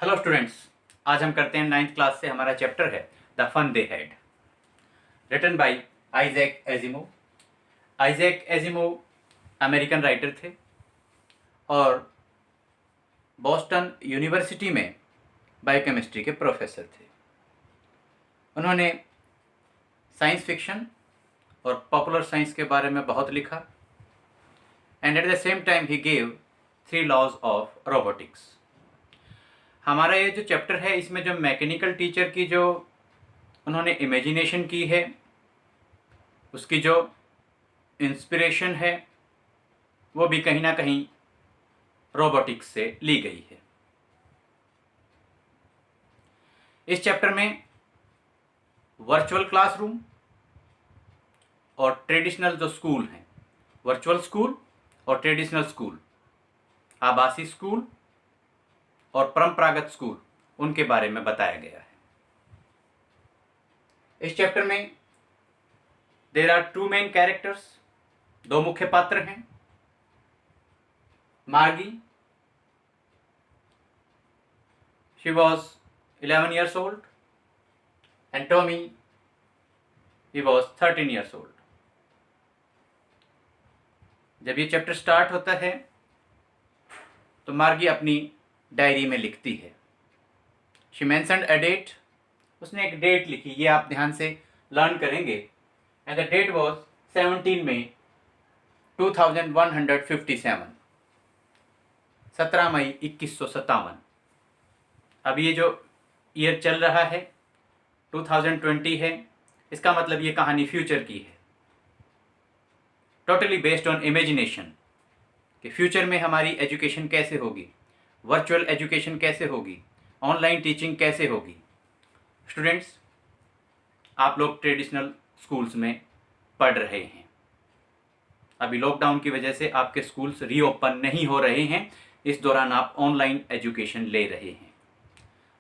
Hello students, आज हम करते हैं 9th क्लास से। हमारा चैप्टर है the fun they had, written by Isaac Asimov. Isaac Asimov American writer थे और बॉस्टन यूनिवर्सिटी में बायोकेमिस्ट्री के प्रोफेसर थे। उन्होंने साइंस फिक्शन और पॉपुलर साइंस के बारे में बहुत लिखा and at the same time ही गेव 3 लॉज ऑफ रोबोटिक्स। हमारा ये जो चैप्टर है, इसमें जो मैकेनिकल टीचर की जो उन्होंने इमेजिनेशन की है, उसकी जो इंस्पिरेशन है, वो भी कहीं ना कहीं रोबोटिक्स से ली गई है। इस चैप्टर में वर्चुअल क्लासरूम और ट्रेडिशनल जो स्कूल हैं, वर्चुअल स्कूल और ट्रेडिशनल स्कूल, आभासी स्कूल और परंपरागत स्कूल, उनके बारे में बताया गया है। इस चैप्टर में देयर आर 2 मेन कैरेक्टर्स, 2 मुख्य पात्र हैं। मार्गी, she was 11 years old and Tommy, he was 13 years old. जब ये चैप्टर स्टार्ट होता है तो मार्गी अपनी डायरी में लिखती है। शी मेंशन्ड अ डेट, उसने एक डेट लिखी, ये आप ध्यान से लर्न करेंगे। एंड द डेट वॉज 17 मई 2157, 17 मई 2157। अब ये जो ईयर चल रहा है 2020 है, इसका मतलब ये कहानी फ्यूचर की है, टोटली बेस्ड ऑन इमेजिनेशन कि फ्यूचर में हमारी एजुकेशन कैसे होगी, वर्चुअल एजुकेशन कैसे होगी, ऑनलाइन टीचिंग कैसे होगी। स्टूडेंट्स, आप लोग ट्रेडिशनल स्कूल्स में पढ़ रहे हैं। अभी लॉकडाउन की वजह से आपके स्कूल्स रीओपन नहीं हो रहे हैं। इस दौरान आप ऑनलाइन एजुकेशन ले रहे हैं।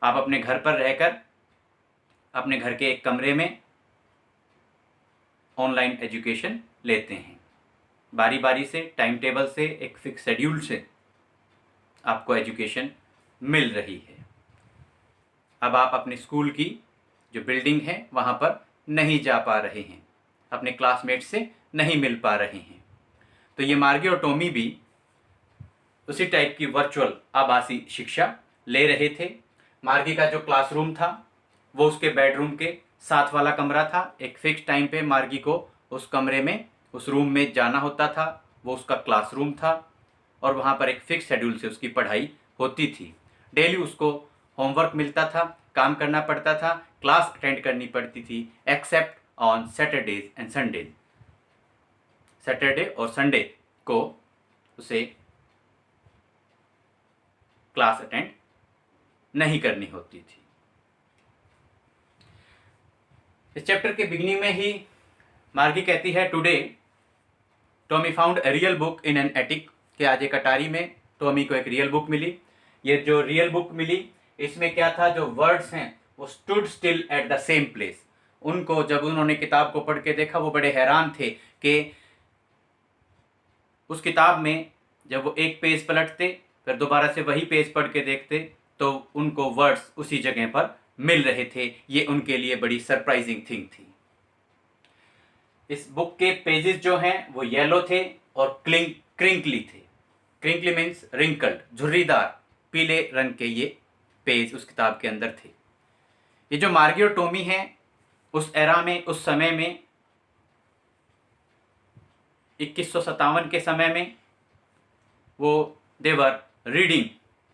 आप अपने घर पर रहकर अपने घर के एक कमरे में ऑनलाइन एजुकेशन लेते हैं। बारी बारी से, टाइम टेबल से, एक फिक्स शेड्यूल से आपको एजुकेशन मिल रही है। अब आप अपने स्कूल की जो बिल्डिंग है वहाँ पर नहीं जा पा रहे हैं, अपने क्लासमेट से नहीं मिल पा रहे हैं। तो ये मार्गी और टॉमी भी उसी टाइप की वर्चुअल आभासी शिक्षा ले रहे थे। मार्गी का जो क्लासरूम था वो उसके बेडरूम के साथ वाला कमरा था। एक फिक्स टाइम पे मार्गी को उस कमरे में, उस रूम में जाना होता था। वो उसका क्लासरूम था और वहाँ पर एक फिक्स शेड्यूल से उसकी पढ़ाई होती थी। डेली उसको होमवर्क मिलता था, काम करना पड़ता था, क्लास अटेंड करनी पड़ती थी, except on Saturdays and Sundays. Saturday और संडे को उसे क्लास अटेंड नहीं करनी होती थी। इस चैप्टर के बिगिनिंग में ही मार्गी कहती है, today Tommy found a real book in an attic, कि आज एक अटारी में टॉमी को एक रियल बुक मिली। ये जो रियल बुक मिली, इसमें क्या था, जो वर्ड्स हैं वो stood still at the same place. उनको जब उन्होंने किताब को पढ़ के देखा, वो बड़े हैरान थे कि उस किताब में जब वो एक पेज पलटते, फिर दोबारा से वही पेज पढ़ के देखते, तो उनको वर्ड्स उसी जगह पर मिल रहे थे। ये उनके लिए बड़ी सरप्राइजिंग थिंग थी। इस बुक के पेजेस जो हैं वो येलो थे और क्रिंकली थे। क्रिंकली मीन्स रिंकल्ड, झुर्रीदार, पीले रंग के ये पेज उस किताब के अंदर थे। ये जो मार्गी और टॉमी हैं, उस एरा में, उस समय में, 2157 के समय में, वो they were reading,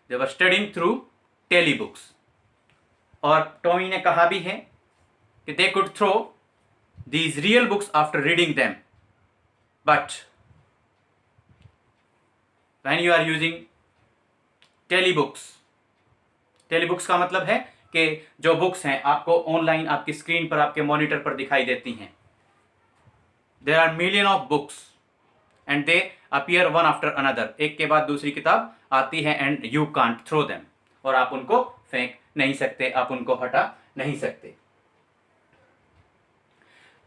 they were studying through telebooks. और टॉमी ने कहा भी है कि they could throw these real books after reading them, but when you are using telebooks का मतलब है कि जो बुक्स हैं आपको ऑनलाइन आपकी स्क्रीन पर, आपके मॉनिटर पर दिखाई देती हैं। there are million of books and they appear one after another, एक के बाद दूसरी किताब आती है and you can't throw them, और आप उनको फेंक नहीं सकते, आप उनको हटा नहीं सकते।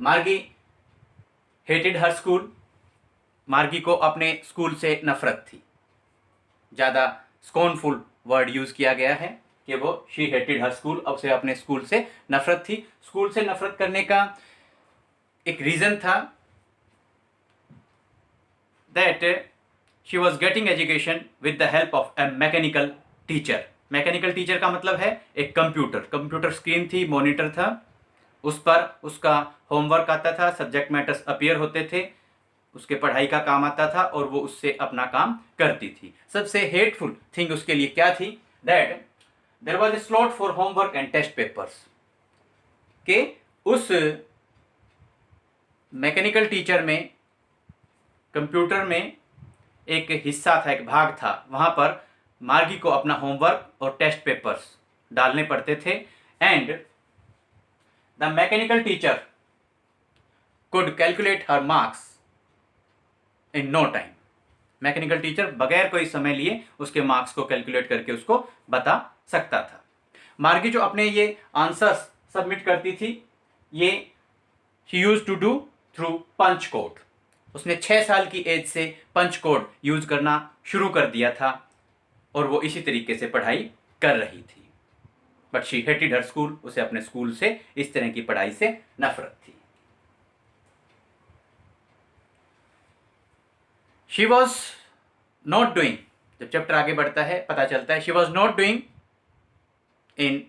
मार्गी हेटेड हर स्कूल, मार्गी को अपने स्कूल से नफरत थी। ज़्यादा स्कॉनफुल वर्ड यूज़ किया गया है। कि वो शी हेटेड हर स्कूल, अब उसे अपने स्कूल से नफरत थी। स्कूल से नफरत करने का एक रीज़न था that she was getting education with the help of A mechanical teacher. Mechanical teacher का मतलब है एक कंप्यूटर स्क्रीन थी, मॉनिटर था, उस पर उसका होमवर्क आता था, सब्जेक्ट मैटर्स अपीयर होते थे, उसके पढ़ाई का काम आता था और वो उससे अपना काम करती थी। सबसे हेटफुल थिंग उसके लिए क्या थी, that there was a slot for homework and test papers, के उस मैकेनिकल टीचर में, कंप्यूटर में एक हिस्सा था, एक भाग था, वहाँ पर मार्गी को अपना होमवर्क और टेस्ट पेपर्स डालने पड़ते थे। And the mechanical teacher could calculate her marks in no time. Mechanical teacher बगैर कोई समय लिए उसके मार्क्स को कैलकुलेट करके उसको बता सकता था। मार्गी जो अपने ये आंसर्स सबमिट करती थी, ये she use to do through punch code. उसने 6 साल की एज से पंच कोड यूज करना शुरू कर दिया था और वो इसी तरीके से पढ़ाई कर रही थी। But she hated her school, उसे अपने स्कूल से, इस तरह की पढ़ाई से नफरत थी। शी वॉज नॉट डूइंग, जब चैप्टर आगे बढ़ता है पता चलता है she was not doing in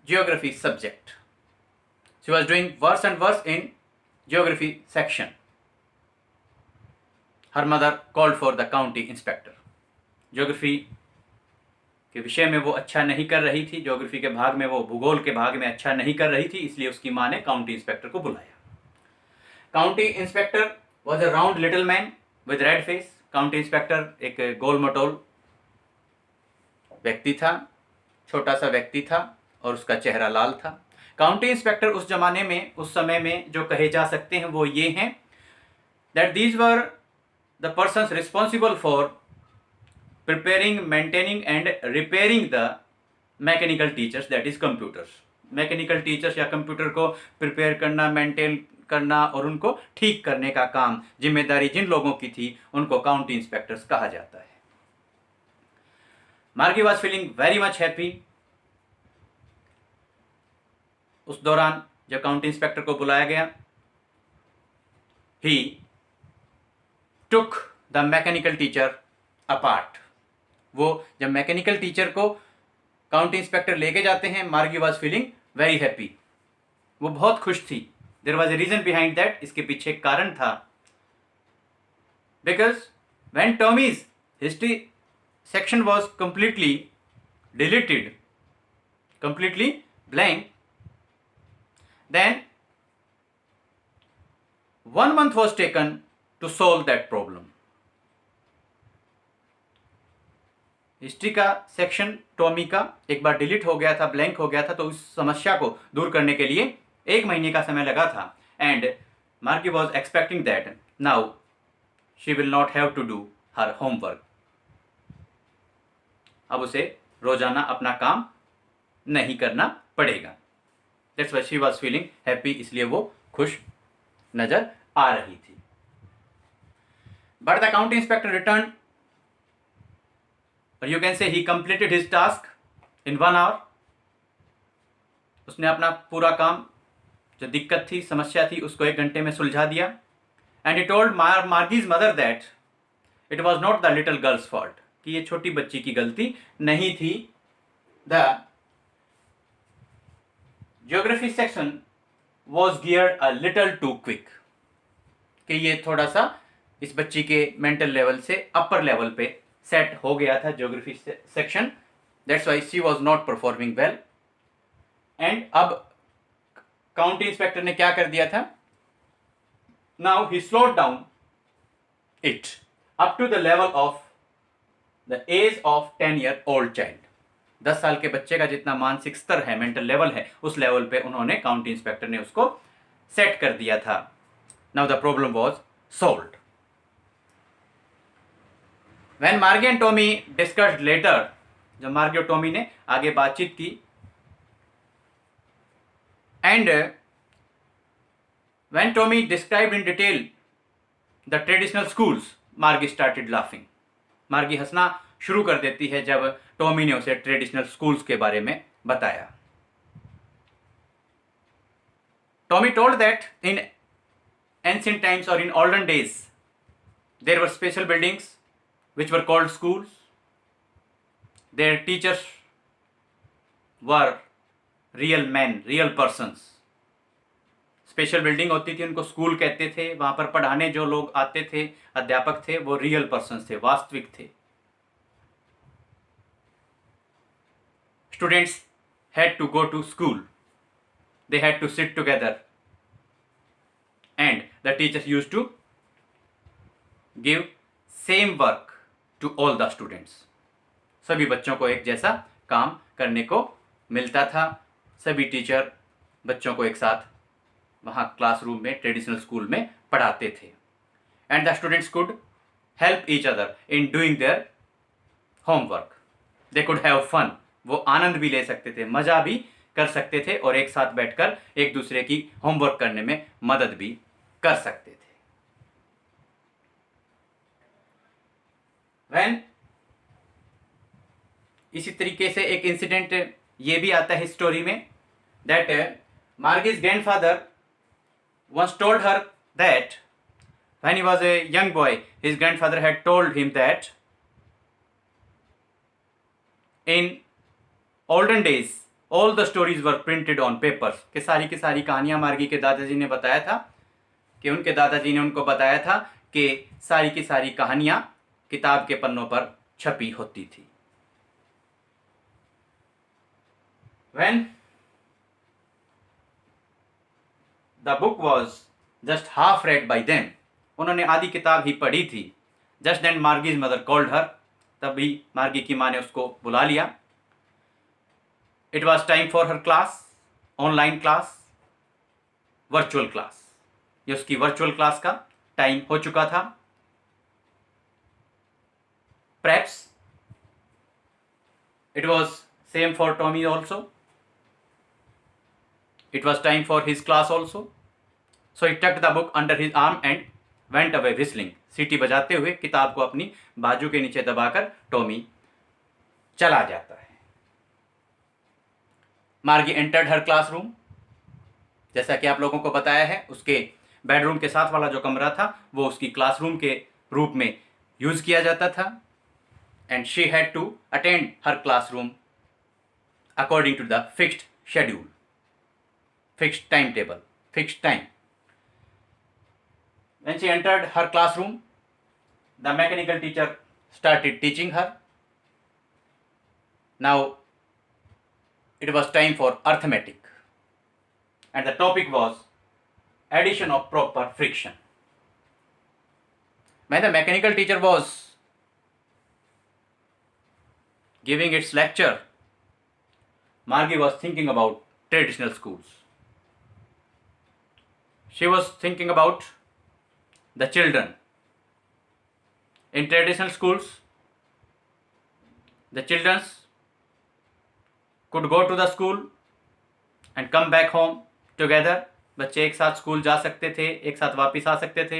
geography subject, she was doing worse and worse in geography section. Her mother called for the county inspector. Geography के विषय में वो अच्छा नहीं कर रही थी, ज्योग्राफी के भाग में, वो भूगोल के भाग में अच्छा नहीं कर रही थी, इसलिए उसकी माँ ने काउंटी इंस्पेक्टर को बुलाया। County inspector was a round little man with red face. County inspector एक गोल मटोल व्यक्ति था, छोटा सा व्यक्ति था और उसका चेहरा लाल था। काउंटी इंस्पेक्टर उस जमाने में, उस समय में जो कहे जा सकते हैं वो ये हैं that these were the persons responsible for preparing, maintaining and repairing the mechanical teachers, that is computers। Mechanical teachers या कंप्यूटर को प्रिपेयर करना, मेंटेन करना और उनको ठीक करने का काम, जिम्मेदारी जिन लोगों की थी उनको काउंटी इंस्पेक्टर्स कहा जाता है। मार्गी was feeling very much happy. उस दौरान जब काउंटी इंस्पेक्टर को बुलाया गया, ही took the mechanical teacher apart। वो जब मैकेनिकल टीचर को काउंटी इंस्पेक्टर लेके जाते हैं, मार्गी वॉज फीलिंग वेरी हैप्पी, वो बहुत खुश थी। There was a reason behind that, इसके पीछे एक कारण था। Because when Tommy's history section was completely deleted, completely blank, then 1 month was taken to solve that problem। History का सेक्शन टॉमी का एक बार डिलीट हो गया था, ब्लैंक हो गया था, तो उस समस्या को दूर करने के लिए 1 महीने का समय लगा था। And Margie was expecting that now she will not have to do her homework. अब उसे रोजाना अपना काम नहीं करना पड़ेगा। That's why she was feeling happy, इसलिए वो खुश नजर आ रही थी। But the county inspector return, और you can say he completed his task in 1 hour. उसने अपना पूरा काम, जो दिक्कत थी, समस्या थी, उसको 1 घंटे में सुलझा दिया। And he told Margie's mother that it was not the little girl's fault, कि ये छोटी बच्ची की गलती नहीं थी। The geography section was geared a little too quick, कि ये थोड़ा सा इस बच्ची के मेंटल लेवल से अपर लेवल पे सेट हो गया था geography section. That's why she was not performing well. And अब काउंटी इंस्पेक्टर ने क्या कर दिया था, now he slowed down it up to the level of the age of 10 year old child. 10 साल के बच्चे का जितना मानसिक स्तर है, मेंटल लेवल है, उस लेवल पे उन्होंने, काउंटी इंस्पेक्टर ने उसको सेट कर दिया था। Now the problem was solved. When मार्गी एंड टॉमी डिस्कस्ड लेटर, जब मार्गी और टॉमी ने आगे बातचीत की, and when Tommy described in detail the traditional schools, मार्गी स्टार्टेड लाफिंग। मार्गी हंसना शुरू कर देती है जब टॉमी ने उसे ट्रेडिशनल स्कूल्स के बारे में बताया। Tommy told that in ancient times और इन olden days there were special buildings which were called schools. Their teachers were real men, real persons. Special building होती थी, उनको स्कूल कहते थे। वहां पर पढ़ाने जो लोग आते थे, अध्यापक थे, वो रियल पर्सन्स थे, वास्तविक थे। Students had to go to school, they had to sit together and the teachers used to give same work to all the students. सभी बच्चों को एक जैसा काम करने को मिलता था। सभी टीचर बच्चों को एक साथ वहाँ क्लासरूम में, ट्रेडिशनल स्कूल में पढ़ाते थे। And the students could help each other in doing their homework. They could have fun, वो आनंद भी ले सकते थे, मज़ा भी कर सकते थे और एक साथ बैठकर एक दूसरे की होमवर्क करने में मदद भी कर सकते थे। वैन इसी तरीके से एक इंसिडेंट ये भी आता है स्टोरी में, that Margie's grandfather once told her that when he was a young boy, his grandfather had told him that in olden days all the stories were printed on papers। कि सारी कहानियाँ मार्गी के दादाजी ने बताया था, कि उनके दादाजी ने उनको बताया था कि सारी की सारी कहानियाँ किताब के पन्नों पर छपी होती थी। When the book was just half read by them, उन्होंने आधी किताब ही पढ़ी थी। Just then Margie's mother called her, तभी मार्गी की माँ ने उसको बुला लिया। It was time for her class, online class, virtual class. ये उसकी वर्चुअल क्लास का टाइम हो चुका था। Perhaps it was same for Tommy also. It was time for his class also. So he tucked the book under his arm and went away whistling. सीटी बजाते हुए किताब को अपनी बाजू के नीचे दबाकर टॉमी चला जाता है। मार्गी एंटर्ड हर क्लासरूम। जैसा कि आप लोगों को बताया है, उसके बेडरूम के साथ वाला जो कमरा था वो उसकी क्लासरूम के रूप में यूज किया जाता था। And she had to attend her classroom according to the fixed schedule, fixed timetable, fixed time. When she entered her classroom, the mechanical teacher started teaching her. Now it was time for arithmetic, and the topic was addition of proper friction. When the mechanical teacher was giving its lecture, Margie was thinking about traditional schools. She was thinking about the children. In traditional schools, the children could go to the school and come back home together. बच्चे एक साथ school जा सकते थे, एक साथ वापस आ सकते थे।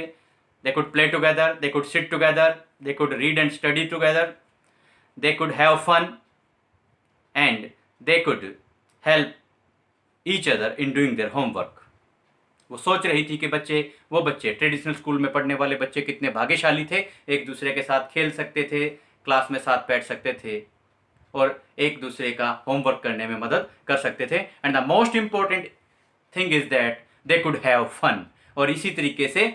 They could play together, they could sit together, they could read and study together, they could have fun, and they could help each other in doing their homework. वो सोच रही थी कि वो बच्चे ट्रेडिशनल स्कूल में पढ़ने वाले बच्चे कितने भाग्यशाली थे, एक दूसरे के साथ खेल सकते थे, क्लास में साथ बैठ सकते थे और एक दूसरे का होमवर्क करने में मदद कर सकते थे। And the most important thing is that they could have fun. और इसी तरीके से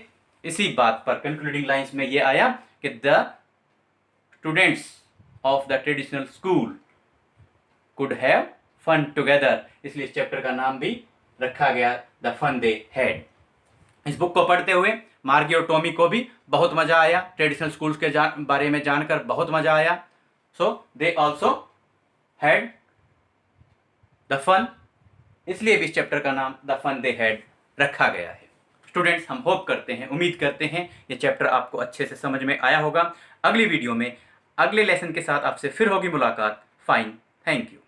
इसी बात पर कंक्लूडिंग लाइंस में ये आया कि the students of the traditional school could have fun together. इसलिए इस चैप्टर का नाम भी रखा गया द फन दे हैड। इस बुक को पढ़ते हुए मार्गी और टॉमी को भी बहुत मज़ा आया, ट्रेडिशनल स्कूल्स के बारे में जानकर बहुत मज़ा आया। So they also had the fun, इसलिए भी इस चैप्टर का नाम द फन दे हैड रखा गया है। स्टूडेंट्स, हम होप करते हैं, उम्मीद करते हैं ये चैप्टर आपको अच्छे से समझ में आया होगा। अगली वीडियो में अगले लेसन के साथ आपसे फिर होगी मुलाकात। Fine, thank you.